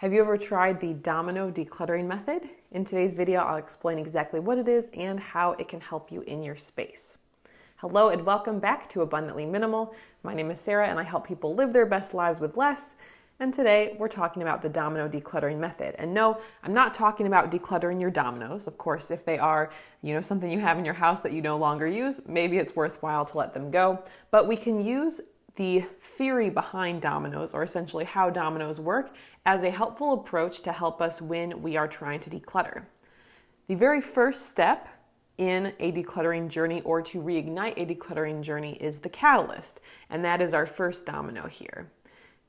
Have you ever tried the Domino Decluttering method? In today's video, I'll explain exactly what it is and how it can help you in your space. Hello and welcome back to Abundantly Minimal. My name is Sarah and I help people live their best lives with less. And today we're talking about the Domino Decluttering method. And no, I'm not talking about decluttering your dominoes. Of course, if they are, something you have in your house that you no longer use, maybe it's worthwhile to let them go. But we can use the theory behind dominoes, or essentially how dominoes work, as a helpful approach to help us when we are trying to declutter. The very first step in a decluttering journey, or to reignite a decluttering journey, is the catalyst, and that is our first domino here.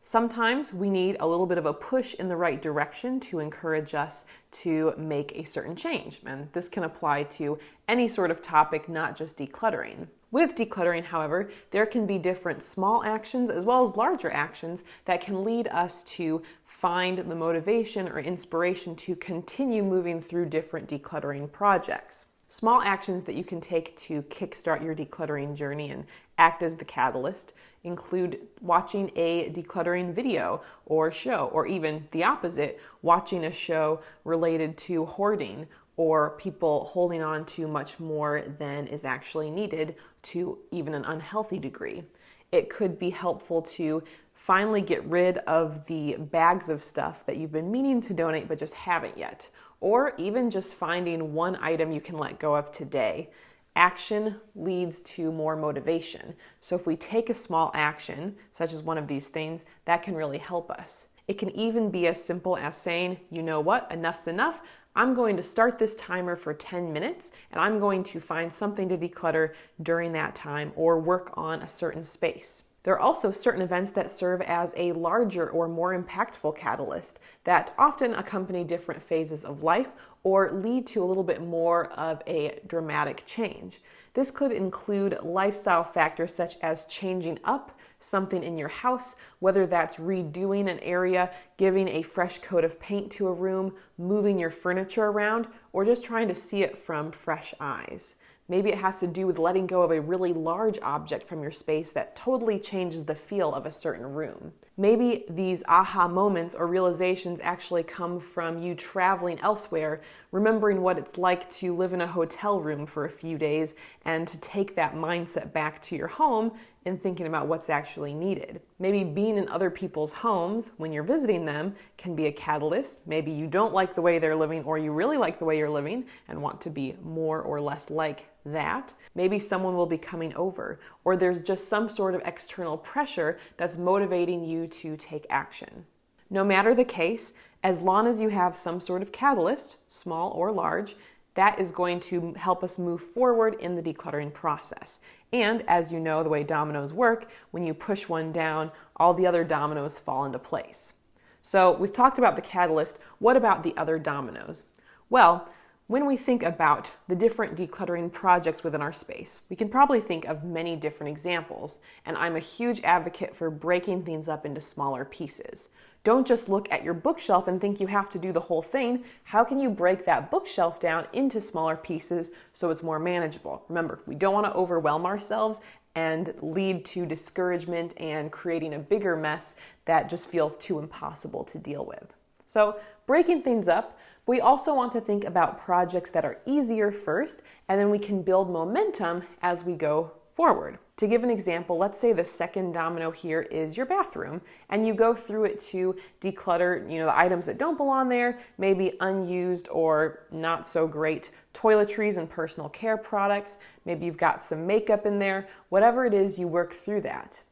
Sometimes we need a little bit of a push in the right direction to encourage us to make a certain change, and this can apply to any sort of topic, not just decluttering. With decluttering, however, there can be different small actions as well as larger actions that can lead us to find the motivation or inspiration to continue moving through different decluttering projects. Small actions that you can take to kickstart your decluttering journey and act as the catalyst include watching a decluttering video or show, or even the opposite, watching a show related to hoarding or people holding on to much more than is actually needed to even an unhealthy degree. It could be helpful to finally get rid of the bags of stuff that you've been meaning to donate but just haven't yet, or even just finding one item you can let go of today. Action leads to more motivation. So if we take a small action, such as one of these things, that can really help us. It can even be as simple as saying, you know what, enough's enough. I'm going to start this timer for 10 minutes and I'm going to find something to declutter during that time or work on a certain space. There are also certain events that serve as a larger or more impactful catalyst that often accompany different phases of life or lead to a little bit more of a dramatic change. This could include lifestyle factors such as changing up something in your house, whether that's redoing an area, giving a fresh coat of paint to a room, moving your furniture around, or just trying to see it from fresh eyes. Maybe it has to do with letting go of a really large object from your space that totally changes the feel of a certain room. Maybe these aha moments or realizations actually come from you traveling elsewhere, remembering what it's like to live in a hotel room for a few days and to take that mindset back to your home and thinking about what's actually needed. Maybe being in other people's homes when you're visiting them can be a catalyst. Maybe you don't like the way they're living, or you really like the way you're living and want to be more or less like that. Maybe someone will be coming over, or there's just some sort of external pressure that's motivating you to take action. No matter the case, as long as you have some sort of catalyst, small or large, that is going to help us move forward in the decluttering process. And as you know, the way dominoes work, when you push one down, all the other dominoes fall into place. So we've talked about the catalyst. What about the other dominoes? Well, when we think about the different decluttering projects within our space, we can probably think of many different examples, and I'm a huge advocate for breaking things up into smaller pieces. Don't just look at your bookshelf and think you have to do the whole thing. How can you break that bookshelf down into smaller pieces so it's more manageable? Remember, we don't want to overwhelm ourselves and lead to discouragement and creating a bigger mess that just feels too impossible to deal with. So breaking things up, we also want to think about projects that are easier first, and then we can build momentum as we go forward. To give an example, let's say the second domino here is your bathroom, and you go through it to declutter, the items that don't belong there, maybe unused or not so great toiletries and personal care products. Maybe you've got some makeup in there. Whatever it is, you work through that.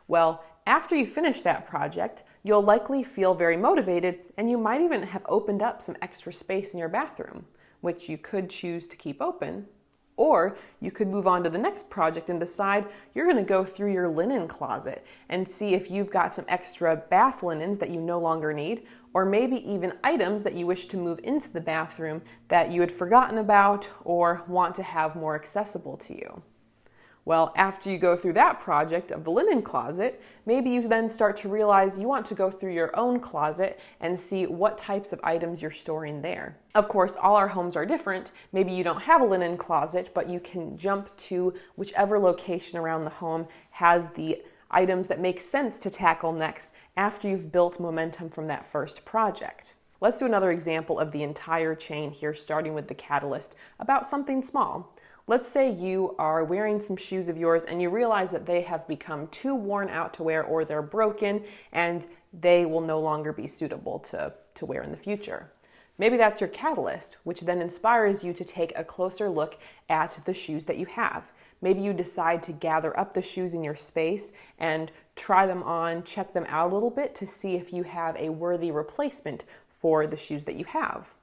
Well, after you finish that project, you'll likely feel very motivated, and you might even have opened up some extra space in your bathroom, which you could choose to keep open. Or you could move on to the next project and decide you're going to go through your linen closet and see if you've got some extra bath linens that you no longer need, or maybe even items that you wish to move into the bathroom that you had forgotten about or want to have more accessible to you. Well, after you go through that project of the linen closet, maybe you then start to realize you want to go through your own closet and see what types of items you're storing there. Of course, all our homes are different. Maybe you don't have a linen closet, but you can jump to whichever location around the home has the items that make sense to tackle next after you've built momentum from that first project. Let's do another example of the entire chain here, starting with the catalyst about something small. Let's say you are wearing some shoes of yours and you realize that they have become too worn out to wear, or they're broken and they will no longer be suitable to wear in the future. Maybe that's your catalyst, which then inspires you to take a closer look at the shoes that you have. Maybe you decide to gather up the shoes in your space and try them on, check them out a little bit to see if you have a worthy replacement for the shoes that you have.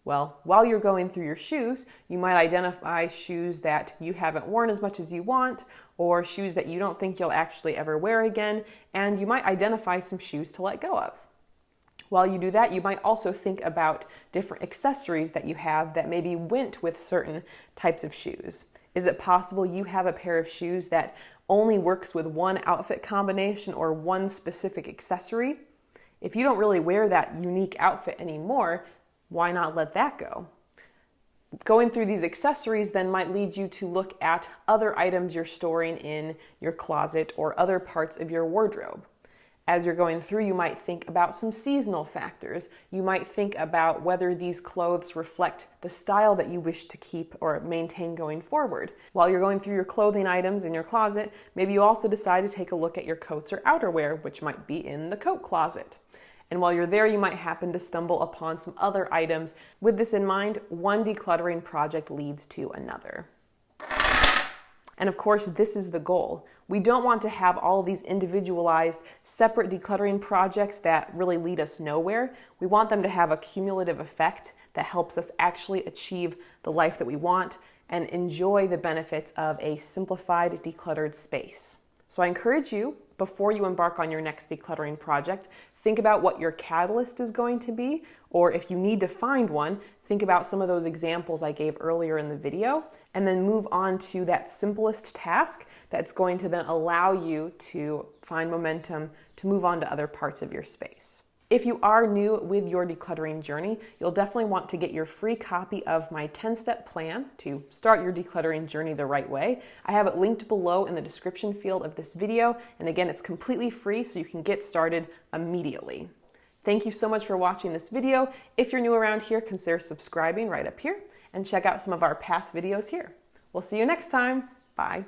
Well, while you're going through your shoes, you might identify shoes that you haven't worn as much as you want, or shoes that you don't think you'll actually ever wear again, and you might identify some shoes to let go of. While you do that, you might also think about different accessories that you have that maybe went with certain types of shoes. Is it possible you have a pair of shoes that only works with one outfit combination or one specific accessory? If you don't really wear that unique outfit anymore, why not let that go? Going through these accessories then might lead you to look at other items you're storing in your closet or other parts of your wardrobe. As you're going through, you might think about some seasonal factors. You might think about whether these clothes reflect the style that you wish to keep or maintain going forward. While you're going through your clothing items in your closet, maybe you also decide to take a look at your coats or outerwear, which might be in the coat closet. And while you're there, you might happen to stumble upon some other items. With this in mind, one decluttering project leads to another. And of course, this is the goal. We don't want to have all of these individualized, separate decluttering projects that really lead us nowhere. We want them to have a cumulative effect that helps us actually achieve the life that we want and enjoy the benefits of a simplified, decluttered space. So I encourage you, before you embark on your next decluttering project, think about what your catalyst is going to be, or if you need to find one, think about some of those examples I gave earlier in the video, and then move on to that simplest task that's going to then allow you to find momentum to move on to other parts of your space. If you are new with your decluttering journey, you'll definitely want to get your free copy of my 10-step plan to start your decluttering journey the right way. I have it linked below in the description field of this video, and again, it's completely free so you can get started immediately. Thank you so much for watching this video. If you're new around here, consider subscribing right up here and check out some of our past videos here. We'll see you next time. Bye.